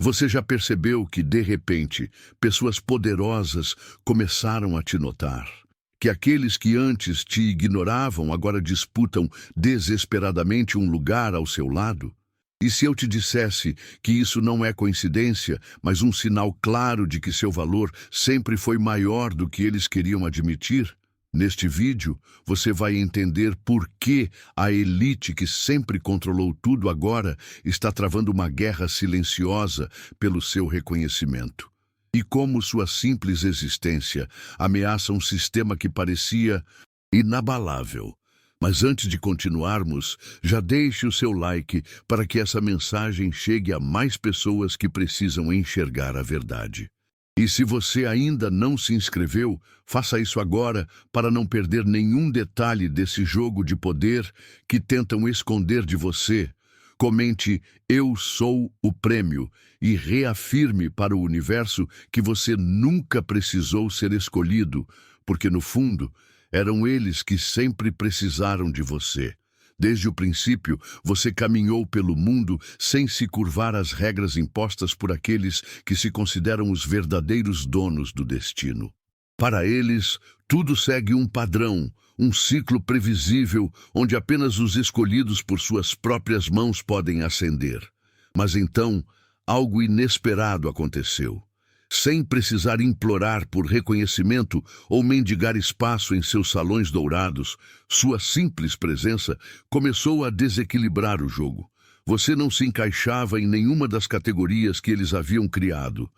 Você já percebeu que, de repente, pessoas poderosas começaram a te notar? Que aqueles que antes te ignoravam agora disputam desesperadamente um lugar ao seu lado? E se eu te dissesse que isso não é coincidência, mas um sinal claro de que seu valor sempre foi maior do que eles queriam admitir? Neste vídeo, você vai entender por que a elite que sempre controlou tudo agora está travando uma guerra silenciosa pelo seu reconhecimento. E como sua simples existência ameaça um sistema que parecia inabalável. Mas antes de continuarmos, já deixe o seu like para que essa mensagem chegue a mais pessoas que precisam enxergar a verdade. E se você ainda não se inscreveu, faça isso agora para não perder nenhum detalhe desse jogo de poder que tentam esconder de você. Comente "Eu sou o prêmio" e reafirme para o universo que você nunca precisou ser escolhido, porque no fundo eram eles que sempre precisaram de você. Desde o princípio, você caminhou pelo mundo sem se curvar às regras impostas por aqueles que se consideram os verdadeiros donos do destino. Para eles, tudo segue um padrão, um ciclo previsível, onde apenas os escolhidos por suas próprias mãos podem ascender. Mas então, algo inesperado aconteceu. Sem precisar implorar por reconhecimento ou mendigar espaço em seus salões dourados, sua simples presença começou a desequilibrar o jogo. Você não se encaixava em nenhuma das categorias que eles haviam criado.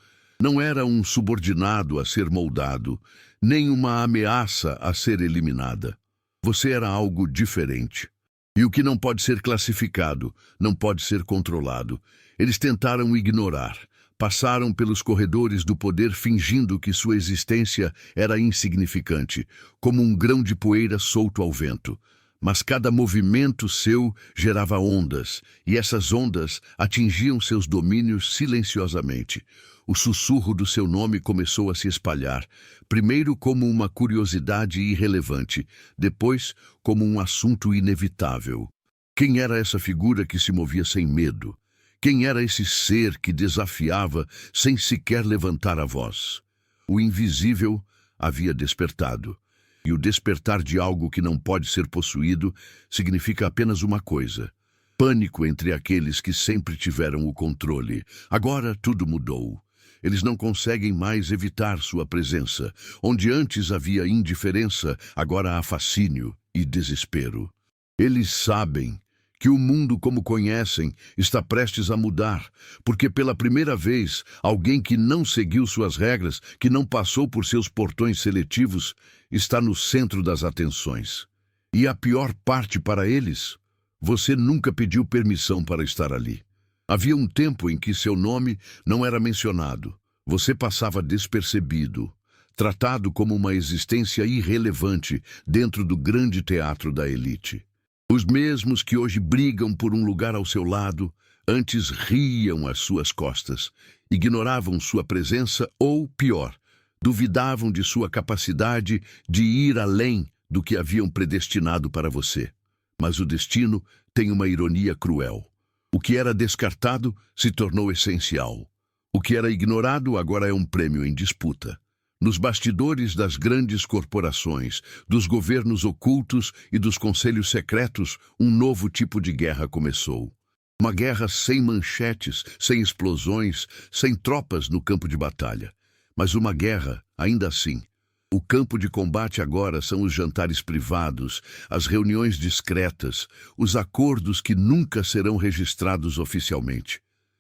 Não era um subordinado a ser moldado, nem uma ameaça a ser eliminada. Você era algo diferente. E o que não pode ser classificado, não pode ser controlado. Eles tentaram ignorar. Passaram pelos corredores do poder fingindo que sua existência era insignificante, como um grão de poeira solto ao vento. Mas cada movimento seu gerava ondas, e essas ondas atingiam seus domínios silenciosamente. O sussurro do seu nome começou a se espalhar, primeiro como uma curiosidade irrelevante, depois como um assunto inevitável. Quem era essa figura que se movia sem medo? Quem era esse ser que desafiava sem sequer levantar a voz? O invisível havia despertado. E o despertar de algo que não pode ser possuído significa apenas uma coisa: pânico entre aqueles que sempre tiveram o controle. Agora tudo mudou. Eles não conseguem mais evitar sua presença. Onde antes havia indiferença, agora há fascínio e desespero. Eles sabem que o mundo como conhecem está prestes a mudar, porque pela primeira vez, alguém que não seguiu suas regras, que não passou por seus portões seletivos, está no centro das atenções. E a pior parte para eles, você nunca pediu permissão para estar ali. Havia um tempo em que seu nome não era mencionado. Você passava despercebido, tratado como uma existência irrelevante dentro do grande teatro da elite. Os mesmos que hoje brigam por um lugar ao seu lado, antes riam às suas costas, ignoravam sua presença ou, pior, duvidavam de sua capacidade de ir além do que haviam predestinado para você. Mas o destino tem uma ironia cruel. O que era descartado se tornou essencial. O que era ignorado agora é um prêmio em disputa. Nos bastidores das grandes corporações, dos governos ocultos e dos conselhos secretos, um novo tipo de guerra começou. Uma guerra sem manchetes, sem explosões, sem tropas no campo de batalha. Mas uma guerra, ainda assim. O campo de combate agora são os jantares privados, as reuniões discretas, os acordos que nunca serão registrados oficialmente.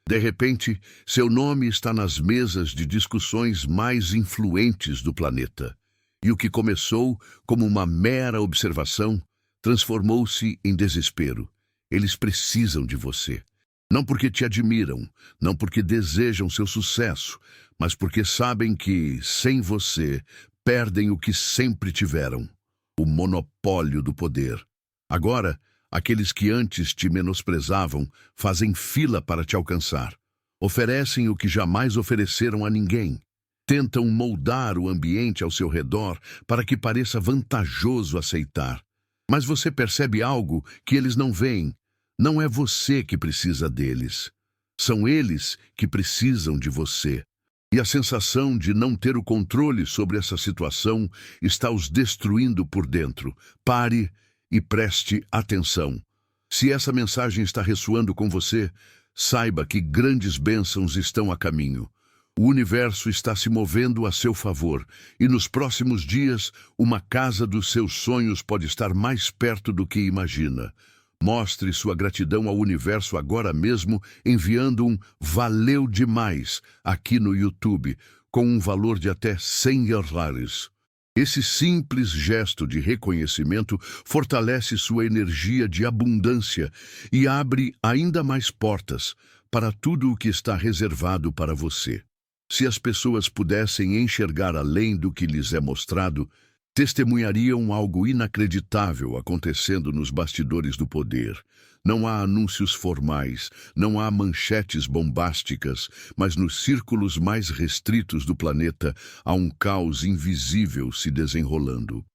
De repente, seu nome está nas mesas de discussões mais influentes do planeta. E o que começou como uma mera observação transformou-se em desespero. Eles precisam de você. Não porque te admiram, não porque desejam seu sucesso, mas porque sabem que, sem você, perdem o que sempre tiveram: o monopólio do poder. Agora, aqueles que antes te menosprezavam fazem fila para te alcançar. Oferecem o que jamais ofereceram a ninguém. Tentam moldar o ambiente ao seu redor para que pareça vantajoso aceitar. Mas você percebe algo que eles não veem. Não é você que precisa deles. São eles que precisam de você. E a sensação de não ter o controle sobre essa situação está os destruindo por dentro. Pare e preste atenção. Se essa mensagem está ressoando com você, saiba que grandes bênçãos estão a caminho. O universo está se movendo a seu favor, e nos próximos dias, uma casa dos seus sonhos pode estar mais perto do que imagina. Mostre sua gratidão ao universo agora mesmo, enviando um "Valeu demais" aqui no YouTube, com um valor de até $100. Esse simples gesto de reconhecimento fortalece sua energia de abundância e abre ainda mais portas para tudo o que está reservado para você. Se as pessoas pudessem enxergar além do que lhes é mostrado, testemunhariam algo inacreditável acontecendo nos bastidores do poder. Não há anúncios formais, não há manchetes bombásticas, mas nos círculos mais restritos do planeta há um caos invisível se desenrolando.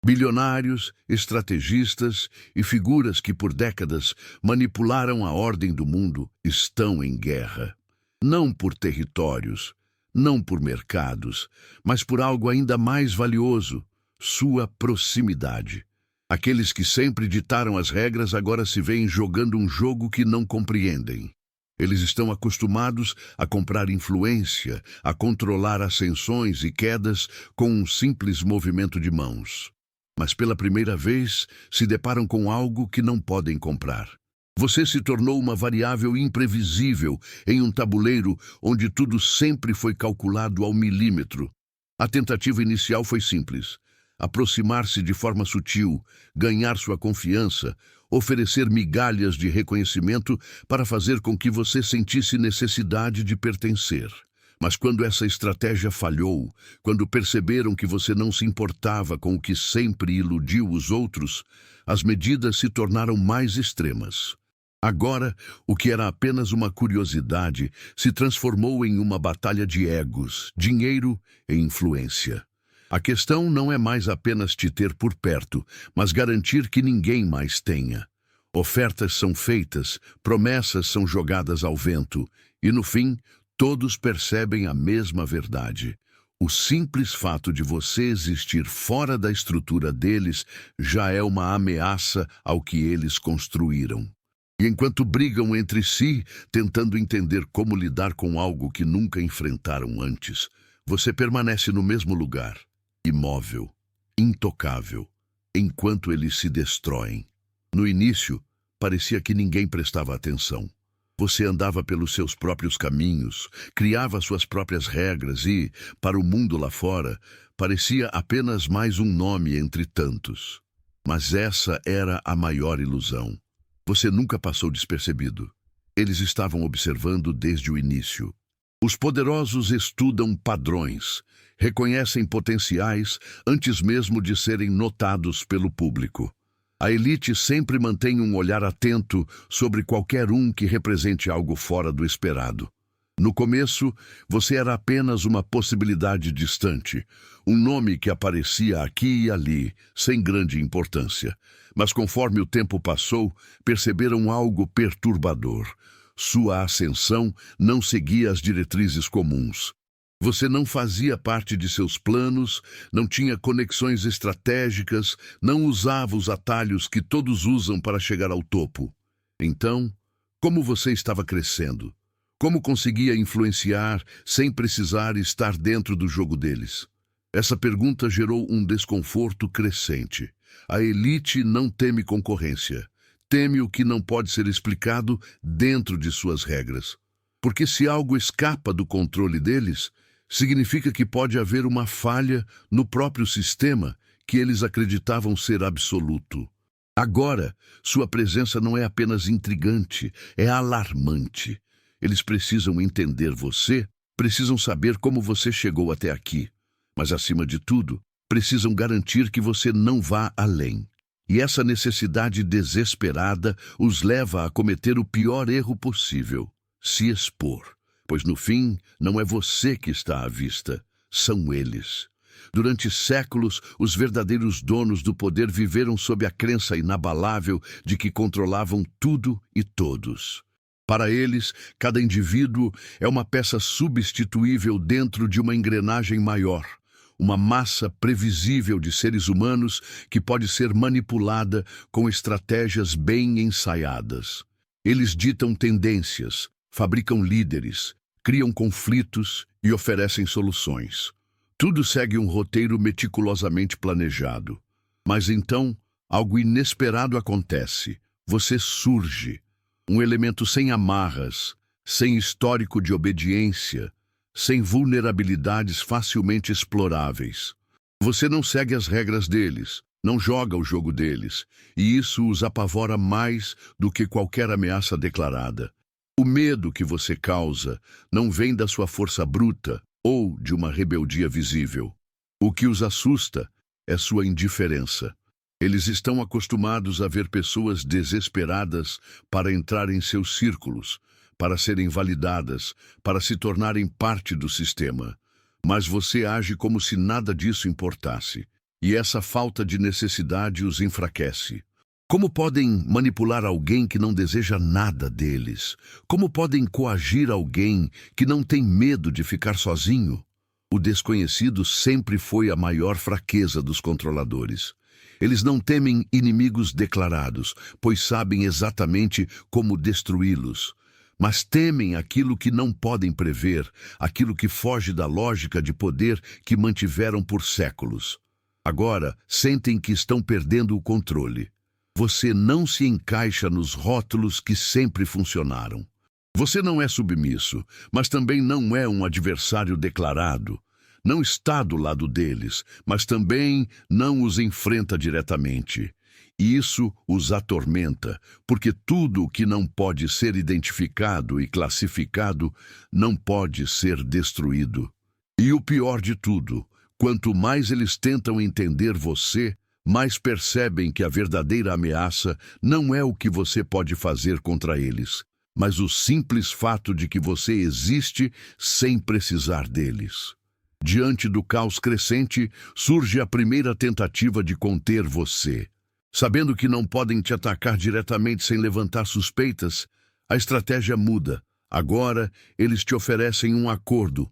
Bilionários, estrategistas e figuras que por décadas manipularam a ordem do mundo estão em guerra. Não por territórios, não por mercados, mas por algo ainda mais valioso: sua proximidade. Aqueles que sempre ditaram as regras agora se veem jogando um jogo que não compreendem. Eles estão acostumados a comprar influência, a controlar ascensões e quedas com um simples movimento de mãos. Mas pela primeira vez se deparam com algo que não podem comprar. Você se tornou uma variável imprevisível em um tabuleiro onde tudo sempre foi calculado ao milímetro. A tentativa inicial foi simples: aproximar-se de forma sutil, ganhar sua confiança, oferecer migalhas de reconhecimento para fazer com que você sentisse necessidade de pertencer. Mas quando essa estratégia falhou, quando perceberam que você não se importava com o que sempre iludiu os outros, as medidas se tornaram mais extremas. Agora, o que era apenas uma curiosidade se transformou em uma batalha de egos, dinheiro e influência. A questão não é mais apenas te ter por perto, mas garantir que ninguém mais tenha. Ofertas são feitas, promessas são jogadas ao vento, e no fim, todos percebem a mesma verdade. O simples fato de você existir fora da estrutura deles já é uma ameaça ao que eles construíram. E enquanto brigam entre si, tentando entender como lidar com algo que nunca enfrentaram antes, você permanece no mesmo lugar, imóvel, intocável, enquanto eles se destroem. No início, parecia que ninguém prestava atenção. Você andava pelos seus próprios caminhos, criava suas próprias regras e, para o mundo lá fora, parecia apenas mais um nome entre tantos. Mas essa era a maior ilusão. Você nunca passou despercebido. Eles estavam observando desde o início. Os poderosos estudam padrões, reconhecem potenciais antes mesmo de serem notados pelo público. A elite sempre mantém um olhar atento sobre qualquer um que represente algo fora do esperado. No começo, você era apenas uma possibilidade distante, um nome que aparecia aqui e ali, sem grande importância. Mas conforme o tempo passou, perceberam algo perturbador. Sua ascensão não seguia as diretrizes comuns. Você não fazia parte de seus planos, não tinha conexões estratégicas, não usava os atalhos que todos usam para chegar ao topo. Então, como você estava crescendo? Como conseguia influenciar sem precisar estar dentro do jogo deles? Essa pergunta gerou um desconforto crescente. A elite não teme concorrência. Teme o que não pode ser explicado dentro de suas regras. Porque se algo escapa do controle deles, significa que pode haver uma falha no próprio sistema que eles acreditavam ser absoluto. Agora, sua presença não é apenas intrigante, é alarmante. Eles precisam entender você, precisam saber como você chegou até aqui. Mas, acima de tudo, precisam garantir que você não vá além. E essa necessidade desesperada os leva a cometer o pior erro possível: se expor. Pois no fim, não é você que está à vista, são eles. Durante séculos, os verdadeiros donos do poder viveram sob a crença inabalável de que controlavam tudo e todos. Para eles, cada indivíduo é uma peça substituível dentro de uma engrenagem maior, uma massa previsível de seres humanos que pode ser manipulada com estratégias bem ensaiadas. Eles ditam tendências, fabricam líderes, criam conflitos e oferecem soluções. Tudo segue um roteiro meticulosamente planejado. Mas então, algo inesperado acontece. Você surge. Um elemento sem amarras, sem histórico de obediência, sem vulnerabilidades facilmente exploráveis. Você não segue as regras deles, não joga o jogo deles, e isso os apavora mais do que qualquer ameaça declarada. O medo que você causa não vem da sua força bruta ou de uma rebeldia visível. O que os assusta é sua indiferença. Eles estão acostumados a ver pessoas desesperadas para entrar em seus círculos, para serem validadas, para se tornarem parte do sistema. Mas você age como se nada disso importasse, e essa falta de necessidade os enfraquece. Como podem manipular alguém que não deseja nada deles? Como podem coagir alguém que não tem medo de ficar sozinho? O desconhecido sempre foi a maior fraqueza dos controladores. Eles não temem inimigos declarados, pois sabem exatamente como destruí-los. Mas temem aquilo que não podem prever, aquilo que foge da lógica de poder que mantiveram por séculos. Agora, sentem que estão perdendo o controle. Você não se encaixa nos rótulos que sempre funcionaram. Você não é submisso, mas também não é um adversário declarado. Não está do lado deles, mas também não os enfrenta diretamente. E isso os atormenta, porque tudo o que não pode ser identificado e classificado não pode ser destruído. E o pior de tudo, quanto mais eles tentam entender você, mais percebem que a verdadeira ameaça não é o que você pode fazer contra eles, mas o simples fato de que você existe sem precisar deles. Diante do caos crescente, surge a primeira tentativa de conter você. Sabendo que não podem te atacar diretamente sem levantar suspeitas, a estratégia muda. Agora, eles te oferecem um acordo,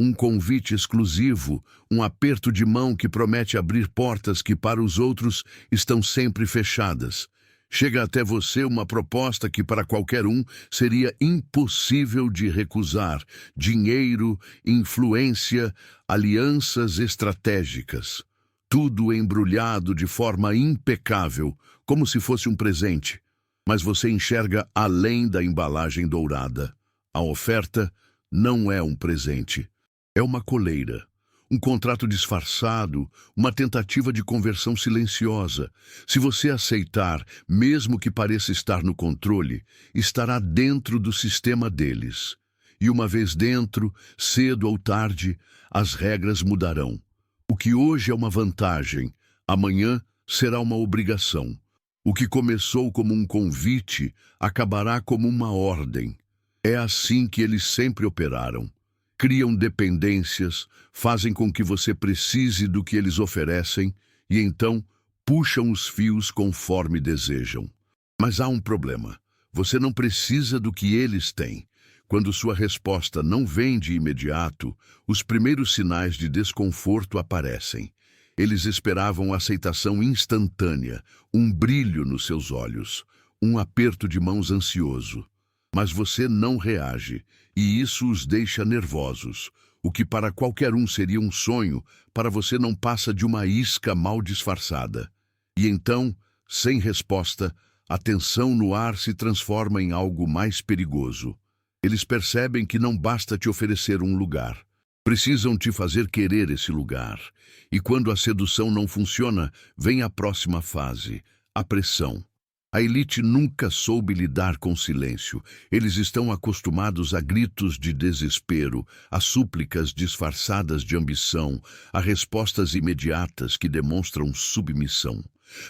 um convite exclusivo, um aperto de mão que promete abrir portas que para os outros estão sempre fechadas. Chega até você uma proposta que para qualquer um seria impossível de recusar: dinheiro, influência, alianças estratégicas. Tudo embrulhado de forma impecável, como se fosse um presente. Mas você enxerga além da embalagem dourada. A oferta não é um presente. É uma coleira, um contrato disfarçado, uma tentativa de conversão silenciosa. Se você aceitar, mesmo que pareça estar no controle, estará dentro do sistema deles. E uma vez dentro, cedo ou tarde, as regras mudarão. O que hoje é uma vantagem, amanhã será uma obrigação. O que começou como um convite, acabará como uma ordem. É assim que eles sempre operaram. Criam dependências, fazem com que você precise do que eles oferecem e então puxam os fios conforme desejam. Mas há um problema. Você não precisa do que eles têm. Quando sua resposta não vem de imediato, os primeiros sinais de desconforto aparecem. Eles esperavam aceitação instantânea, um brilho nos seus olhos, um aperto de mãos ansioso. Mas você não reage, e isso os deixa nervosos. O que para qualquer um seria um sonho, para você não passa de uma isca mal disfarçada. E então, sem resposta, a tensão no ar se transforma em algo mais perigoso. Eles percebem que não basta te oferecer um lugar. Precisam te fazer querer esse lugar. E quando a sedução não funciona, vem a próxima fase, a pressão. A elite nunca soube lidar com silêncio. Eles estão acostumados a gritos de desespero, a súplicas disfarçadas de ambição, a respostas imediatas que demonstram submissão.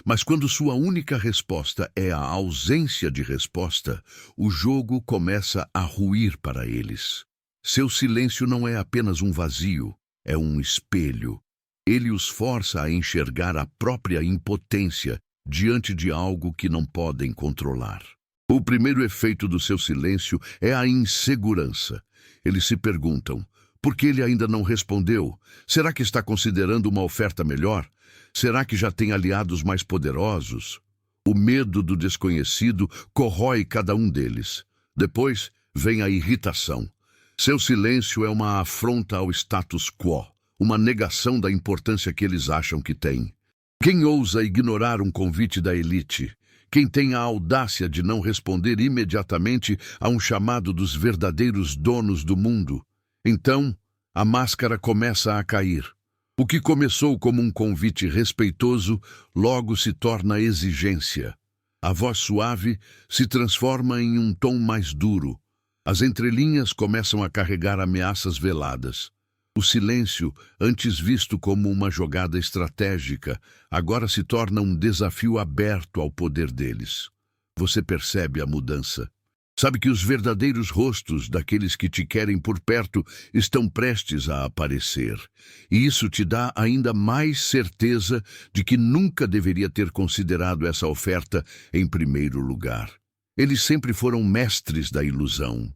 Mas quando sua única resposta é a ausência de resposta, o jogo começa a ruir para eles. Seu silêncio não é apenas um vazio, é um espelho. Ele os força a enxergar a própria impotência diante de algo que não podem controlar. O primeiro efeito do seu silêncio é a insegurança. Eles se perguntam: por que ele ainda não respondeu? Será que está considerando uma oferta melhor? Será que já tem aliados mais poderosos? O medo do desconhecido corrói cada um deles. Depois vem a irritação. Seu silêncio é uma afronta ao status quo, uma negação da importância que eles acham que tem. Quem ousa ignorar um convite da elite? Quem tem a audácia de não responder imediatamente a um chamado dos verdadeiros donos do mundo? Então, a máscara começa a cair. O que começou como um convite respeitoso, logo se torna exigência. A voz suave se transforma em um tom mais duro. As entrelinhas começam a carregar ameaças veladas. O silêncio, antes visto como uma jogada estratégica, agora se torna um desafio aberto ao poder deles. Você percebe a mudança. Sabe que os verdadeiros rostos daqueles que te querem por perto estão prestes a aparecer. E isso te dá ainda mais certeza de que nunca deveria ter considerado essa oferta em primeiro lugar. Eles sempre foram mestres da ilusão.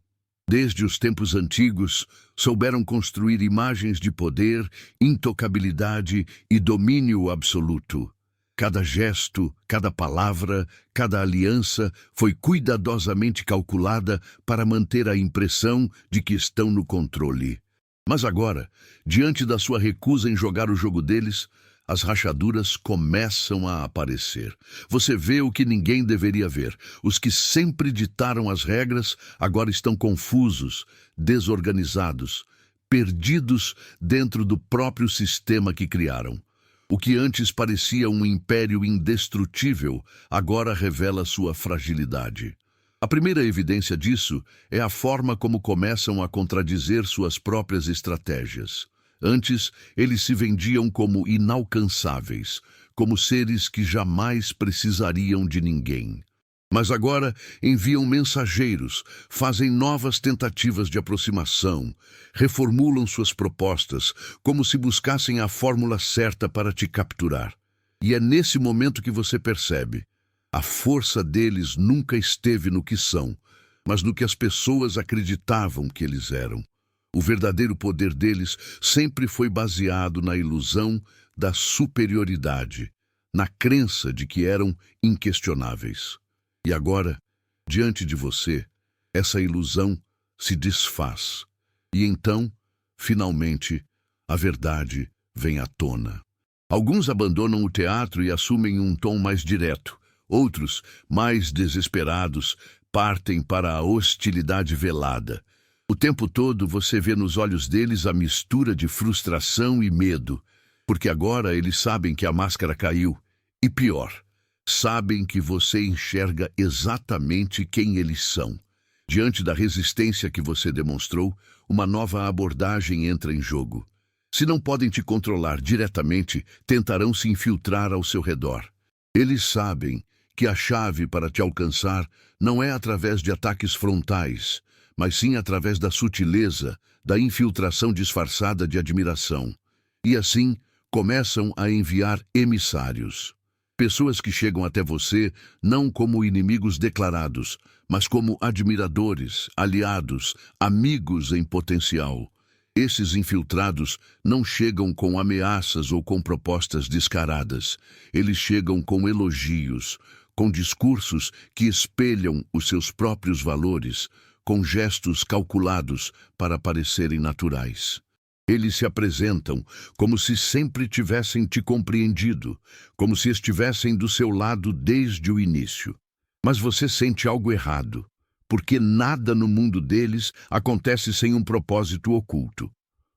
Desde os tempos antigos, souberam construir imagens de poder, intocabilidade e domínio absoluto. Cada gesto, cada palavra, cada aliança foi cuidadosamente calculada para manter a impressão de que estão no controle. Mas agora, diante da sua recusa em jogar o jogo deles, as rachaduras começam a aparecer. Você vê o que ninguém deveria ver. Os que sempre ditaram as regras agora estão confusos, desorganizados, perdidos dentro do próprio sistema que criaram. O que antes parecia um império indestrutível, agora revela sua fragilidade. A primeira evidência disso é a forma como começam a contradizer suas próprias estratégias. Antes, eles se vendiam como inalcançáveis, como seres que jamais precisariam de ninguém. Mas agora enviam mensageiros, fazem novas tentativas de aproximação, reformulam suas propostas, como se buscassem a fórmula certa para te capturar. E é nesse momento que você percebe: a força deles nunca esteve no que são, mas no que as pessoas acreditavam que eles eram. O verdadeiro poder deles sempre foi baseado na ilusão da superioridade, na crença de que eram inquestionáveis. E agora, diante de você, essa ilusão se desfaz. E então, finalmente, a verdade vem à tona. Alguns abandonam o teatro e assumem um tom mais direto. Outros, mais desesperados, partem para a hostilidade velada. O tempo todo você vê nos olhos deles a mistura de frustração e medo, porque agora eles sabem que a máscara caiu. E pior, sabem que você enxerga exatamente quem eles são. Diante da resistência que você demonstrou, uma nova abordagem entra em jogo. Se não podem te controlar diretamente, tentarão se infiltrar ao seu redor. Eles sabem que a chave para te alcançar não é através de ataques frontais, mas sim através da sutileza, da infiltração disfarçada de admiração. E assim, começam a enviar emissários. Pessoas que chegam até você não como inimigos declarados, mas como admiradores, aliados, amigos em potencial. Esses infiltrados não chegam com ameaças ou com propostas descaradas. Eles chegam com elogios, com discursos que espelham os seus próprios valores, com gestos calculados para parecerem naturais. Eles se apresentam como se sempre tivessem te compreendido, como se estivessem do seu lado desde o início. Mas você sente algo errado, porque nada no mundo deles acontece sem um propósito oculto.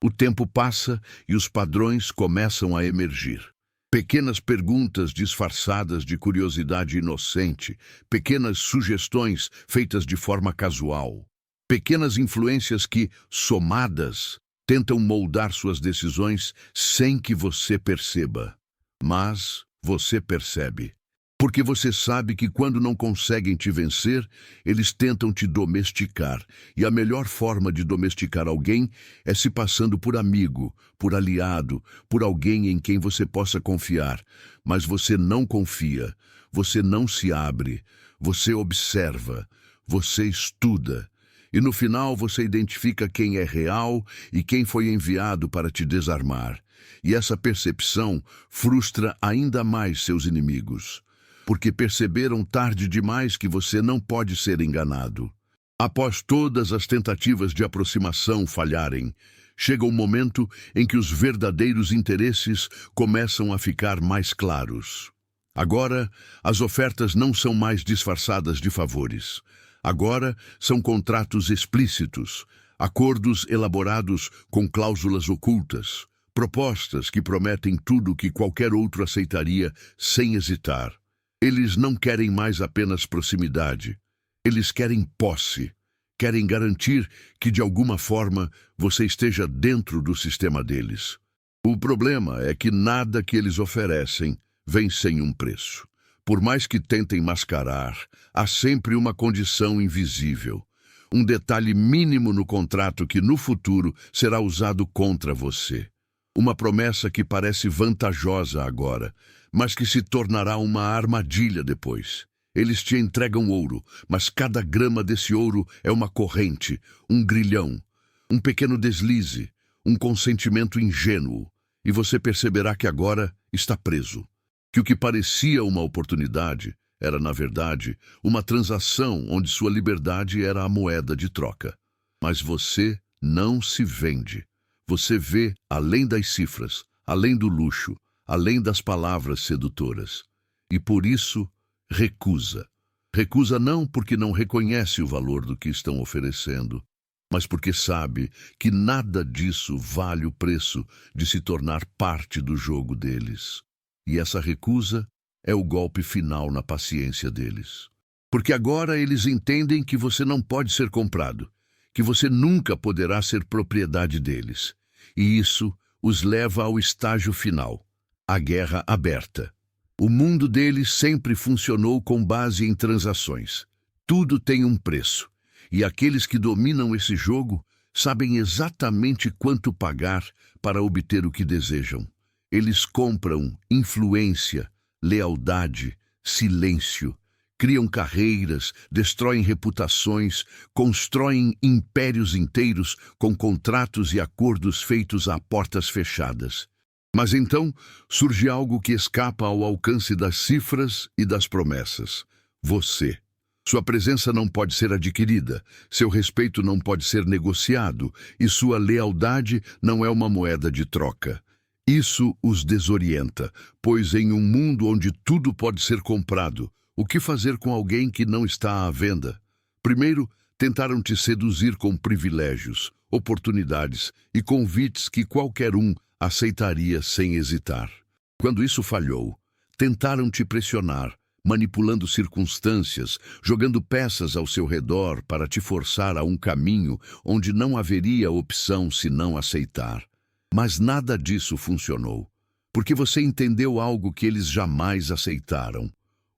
O tempo passa e os padrões começam a emergir. Pequenas perguntas disfarçadas de curiosidade inocente, pequenas sugestões feitas de forma casual, pequenas influências que, somadas, tentam moldar suas decisões sem que você perceba. Mas você percebe. Porque você sabe que quando não conseguem te vencer, eles tentam te domesticar. E a melhor forma de domesticar alguém é se passando por amigo, por aliado, por alguém em quem você possa confiar. Mas você não confia, você não se abre, você observa, você estuda, e no final você identifica quem é real e quem foi enviado para te desarmar. E essa percepção frustra ainda mais seus inimigos, porque perceberam tarde demais que você não pode ser enganado. Após todas as tentativas de aproximação falharem, chega o momento em que os verdadeiros interesses começam a ficar mais claros. Agora, as ofertas não são mais disfarçadas de favores. Agora, são contratos explícitos, acordos elaborados com cláusulas ocultas, propostas que prometem tudo o que qualquer outro aceitaria sem hesitar. Eles não querem mais apenas proximidade. Eles querem posse. Querem garantir que, de alguma forma, você esteja dentro do sistema deles. O problema é que nada que eles oferecem vem sem um preço. Por mais que tentem mascarar, há sempre uma condição invisível. Um detalhe mínimo no contrato que, no futuro, será usado contra você. Uma promessa que parece vantajosa agora, mas que se tornará uma armadilha depois. Eles te entregam ouro, mas cada grama desse ouro é uma corrente, um grilhão, um pequeno deslize, um consentimento ingênuo, e você perceberá que agora está preso. Que o que parecia uma oportunidade era, na verdade, uma transação onde sua liberdade era a moeda de troca. Mas você não se vende. Você vê além das cifras, além do luxo, além das palavras sedutoras. E por isso, recusa. Recusa não porque não reconhece o valor do que estão oferecendo, mas porque sabe que nada disso vale o preço de se tornar parte do jogo deles. E essa recusa é o golpe final na paciência deles. Porque agora eles entendem que você não pode ser comprado, que você nunca poderá ser propriedade deles. E isso os leva ao estágio final, a guerra aberta. O mundo deles sempre funcionou com base em transações. Tudo tem um preço, e aqueles que dominam esse jogo sabem exatamente quanto pagar para obter o que desejam. Eles compram influência, lealdade, silêncio, criam carreiras, destroem reputações, constroem impérios inteiros com contratos e acordos feitos a portas fechadas. Mas então surge algo que escapa ao alcance das cifras e das promessas. Você. Sua presença não pode ser adquirida, seu respeito não pode ser negociado e sua lealdade não é uma moeda de troca. Isso os desorienta, pois em um mundo onde tudo pode ser comprado, o que fazer com alguém que não está à venda? Primeiro, tentaram te seduzir com privilégios, oportunidades e convites que qualquer um aceitaria sem hesitar. Quando isso falhou, tentaram te pressionar, manipulando circunstâncias, jogando peças ao seu redor para te forçar a um caminho onde não haveria opção senão aceitar. Mas nada disso funcionou, porque você entendeu algo que eles jamais aceitaram.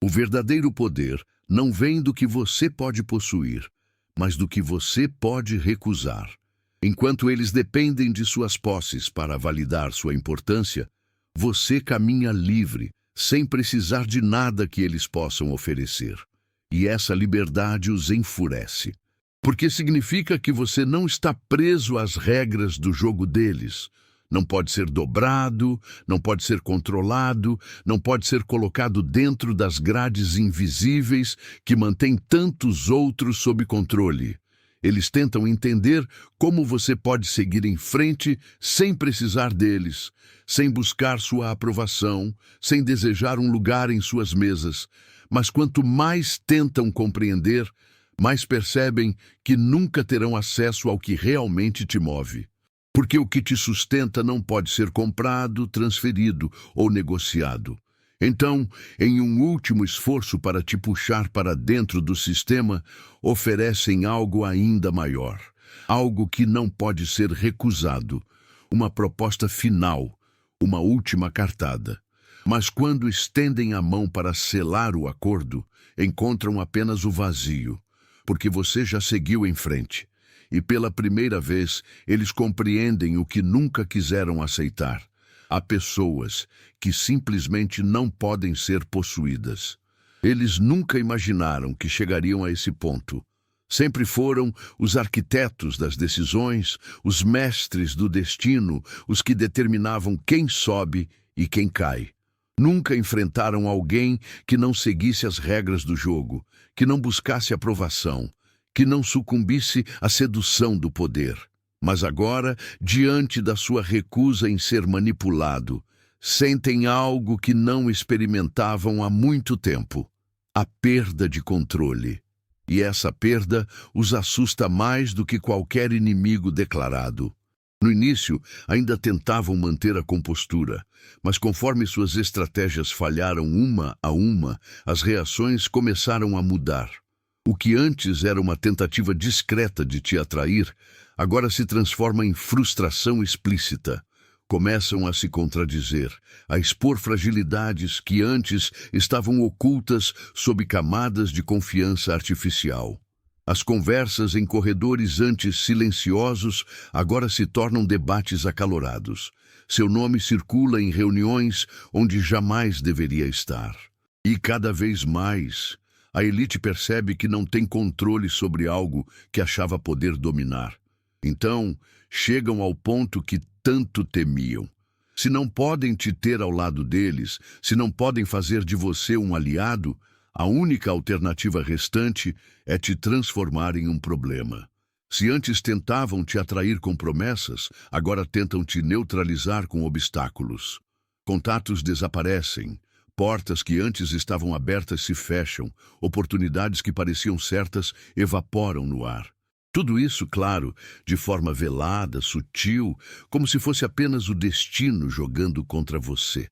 O verdadeiro poder não vem do que você pode possuir, mas do que você pode recusar. Enquanto eles dependem de suas posses para validar sua importância, você caminha livre, sem precisar de nada que eles possam oferecer. E essa liberdade os enfurece, porque significa que você não está preso às regras do jogo deles. Não pode ser dobrado, não pode ser controlado, não pode ser colocado dentro das grades invisíveis que mantêm tantos outros sob controle. Eles tentam entender como você pode seguir em frente sem precisar deles, sem buscar sua aprovação, sem desejar um lugar em suas mesas. Mas quanto mais tentam compreender, mais percebem que nunca terão acesso ao que realmente te move. Porque o que te sustenta não pode ser comprado, transferido ou negociado. Então, em um último esforço para te puxar para dentro do sistema, oferecem algo ainda maior, algo que não pode ser recusado, uma proposta final, uma última cartada. Mas quando estendem a mão para selar o acordo, encontram apenas o vazio, porque você já seguiu em frente. E pela primeira vez, eles compreendem o que nunca quiseram aceitar. Há pessoas que simplesmente não podem ser possuídas. Eles nunca imaginaram que chegariam a esse ponto. Sempre foram os arquitetos das decisões, os mestres do destino, os que determinavam quem sobe e quem cai. Nunca enfrentaram alguém que não seguisse as regras do jogo, que não buscasse aprovação, que não sucumbisse à sedução do poder. Mas agora, diante da sua recusa em ser manipulado, sentem algo que não experimentavam há muito tempo: a perda de controle. E essa perda os assusta mais do que qualquer inimigo declarado. No início, ainda tentavam manter a compostura, mas conforme suas estratégias falharam uma a uma, as reações começaram a mudar. O que antes era uma tentativa discreta de te atrair, agora se transforma em frustração explícita. Começam a se contradizer, a expor fragilidades que antes estavam ocultas sob camadas de confiança artificial. As conversas em corredores antes silenciosos agora se tornam debates acalorados. Seu nome circula em reuniões onde jamais deveria estar. E cada vez mais, a elite percebe que não tem controle sobre algo que achava poder dominar. Então, chegam ao ponto que tanto temiam. Se não podem te ter ao lado deles, se não podem fazer de você um aliado, a única alternativa restante é te transformar em um problema. Se antes tentavam te atrair com promessas, agora tentam te neutralizar com obstáculos. Contatos desaparecem, portas que antes estavam abertas se fecham, oportunidades que pareciam certas evaporam no ar. Tudo isso, claro, de forma velada, sutil, como se fosse apenas o destino jogando contra você.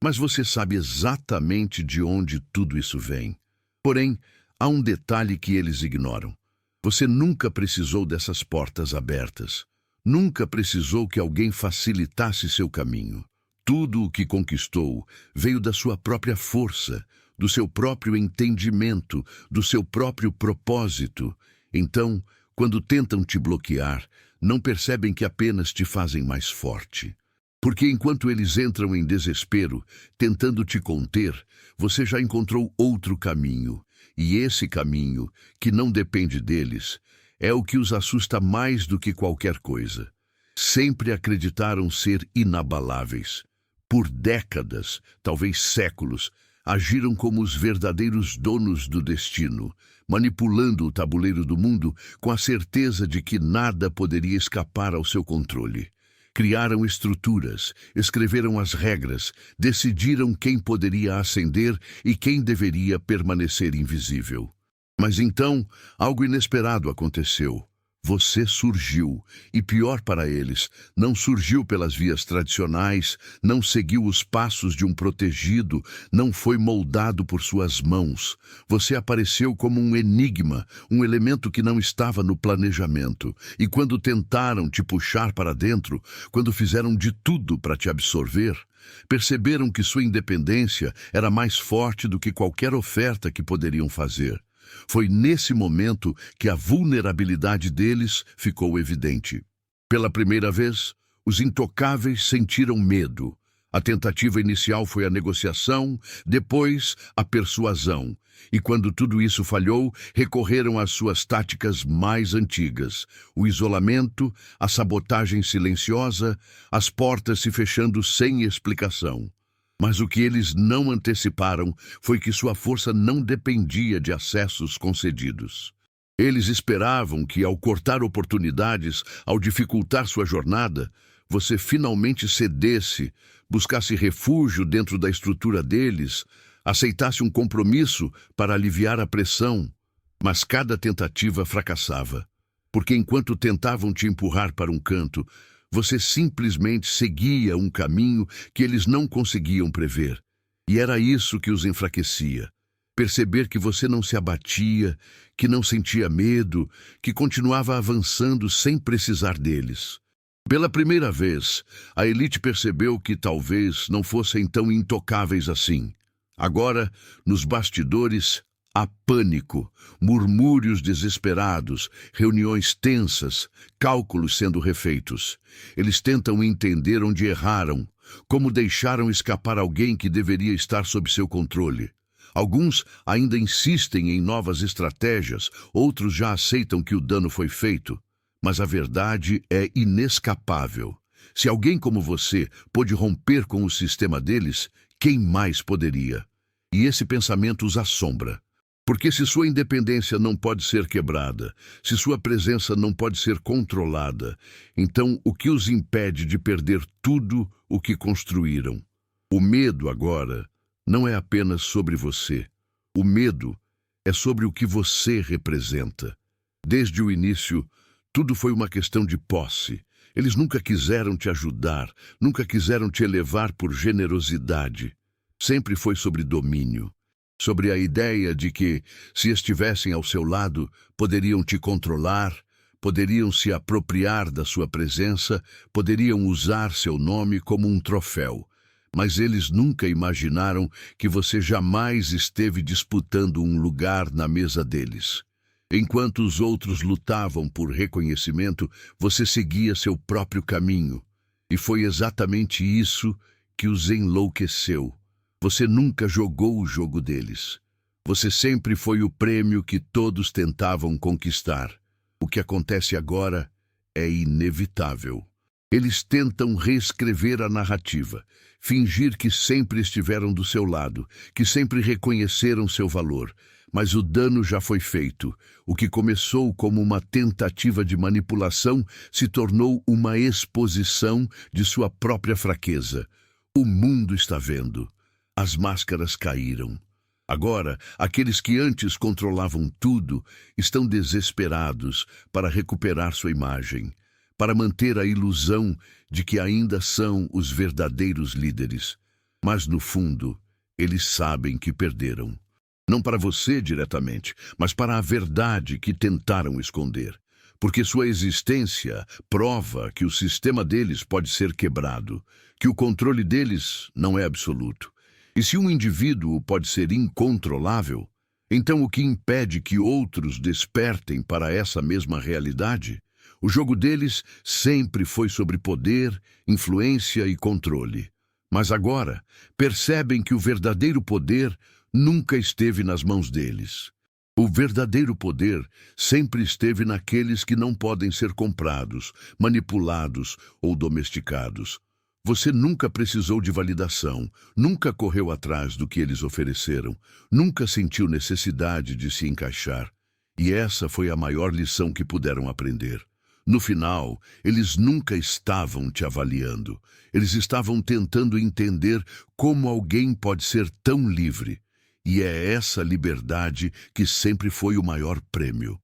Mas você sabe exatamente de onde tudo isso vem. Porém, há um detalhe que eles ignoram. Você nunca precisou dessas portas abertas. Nunca precisou que alguém facilitasse seu caminho. Tudo o que conquistou veio da sua própria força, do seu próprio entendimento, do seu próprio propósito. Então, quando tentam te bloquear, não percebem que apenas te fazem mais forte. Porque enquanto eles entram em desespero, tentando te conter, você já encontrou outro caminho. E esse caminho, que não depende deles, é o que os assusta mais do que qualquer coisa. Sempre acreditaram ser inabaláveis. Por décadas, talvez séculos, agiram como os verdadeiros donos do destino, manipulando o tabuleiro do mundo com a certeza de que nada poderia escapar ao seu controle. Criaram estruturas, escreveram as regras, decidiram quem poderia ascender e quem deveria permanecer invisível. Mas então, algo inesperado aconteceu. Você surgiu, e pior para eles, não surgiu pelas vias tradicionais, não seguiu os passos de um protegido, não foi moldado por suas mãos. Você apareceu como um enigma, um elemento que não estava no planejamento. E quando tentaram te puxar para dentro, quando fizeram de tudo para te absorver, perceberam que sua independência era mais forte do que qualquer oferta que poderiam fazer. Foi nesse momento que a vulnerabilidade deles ficou evidente. Pela primeira vez, os intocáveis sentiram medo. A tentativa inicial foi a negociação, depois a persuasão. E quando tudo isso falhou, recorreram às suas táticas mais antigas: o isolamento, a sabotagem silenciosa, as portas se fechando sem explicação. Mas o que eles não anteciparam foi que sua força não dependia de acessos concedidos. Eles esperavam que, ao cortar oportunidades, ao dificultar sua jornada, você finalmente cedesse, buscasse refúgio dentro da estrutura deles, aceitasse um compromisso para aliviar a pressão. Mas cada tentativa fracassava, porque enquanto tentavam te empurrar para um canto, você simplesmente seguia um caminho que eles não conseguiam prever. E era isso que os enfraquecia. Perceber que você não se abatia, que não sentia medo, que continuava avançando sem precisar deles. Pela primeira vez, a elite percebeu que talvez não fossem tão intocáveis assim. Agora, nos bastidores, há pânico, murmúrios desesperados, reuniões tensas, cálculos sendo refeitos. Eles tentam entender onde erraram, como deixaram escapar alguém que deveria estar sob seu controle. Alguns ainda insistem em novas estratégias, outros já aceitam que o dano foi feito. Mas a verdade é inescapável. Se alguém como você pôde romper com o sistema deles, quem mais poderia? E esse pensamento os assombra. Porque se sua independência não pode ser quebrada, se sua presença não pode ser controlada, então o que os impede de perder tudo o que construíram? O medo agora não é apenas sobre você. O medo é sobre o que você representa. Desde o início, tudo foi uma questão de posse. Eles nunca quiseram te ajudar, nunca quiseram te elevar por generosidade. Sempre foi sobre domínio. Sobre a ideia de que, se estivessem ao seu lado, poderiam te controlar, poderiam se apropriar da sua presença, poderiam usar seu nome como um troféu. Mas eles nunca imaginaram que você jamais esteve disputando um lugar na mesa deles. Enquanto os outros lutavam por reconhecimento, você seguia seu próprio caminho. E foi exatamente isso que os enlouqueceu. Você nunca jogou o jogo deles. Você sempre foi o prêmio que todos tentavam conquistar. O que acontece agora é inevitável. Eles tentam reescrever a narrativa, fingir que sempre estiveram do seu lado, que sempre reconheceram seu valor. Mas o dano já foi feito. O que começou como uma tentativa de manipulação se tornou uma exposição de sua própria fraqueza. O mundo está vendo. As máscaras caíram. Agora, aqueles que antes controlavam tudo estão desesperados para recuperar sua imagem, para manter a ilusão de que ainda são os verdadeiros líderes. Mas, no fundo, eles sabem que perderam. Não para você diretamente, mas para a verdade que tentaram esconder. Porque sua existência prova que o sistema deles pode ser quebrado, que o controle deles não é absoluto. E se um indivíduo pode ser incontrolável, então o que impede que outros despertem para essa mesma realidade? O jogo deles sempre foi sobre poder, influência e controle. Mas agora, percebem que o verdadeiro poder nunca esteve nas mãos deles. O verdadeiro poder sempre esteve naqueles que não podem ser comprados, manipulados ou domesticados. Você nunca precisou de validação, nunca correu atrás do que eles ofereceram, nunca sentiu necessidade de se encaixar. E essa foi a maior lição que puderam aprender. No final, eles nunca estavam te avaliando. Eles estavam tentando entender como alguém pode ser tão livre. E é essa liberdade que sempre foi o maior prêmio.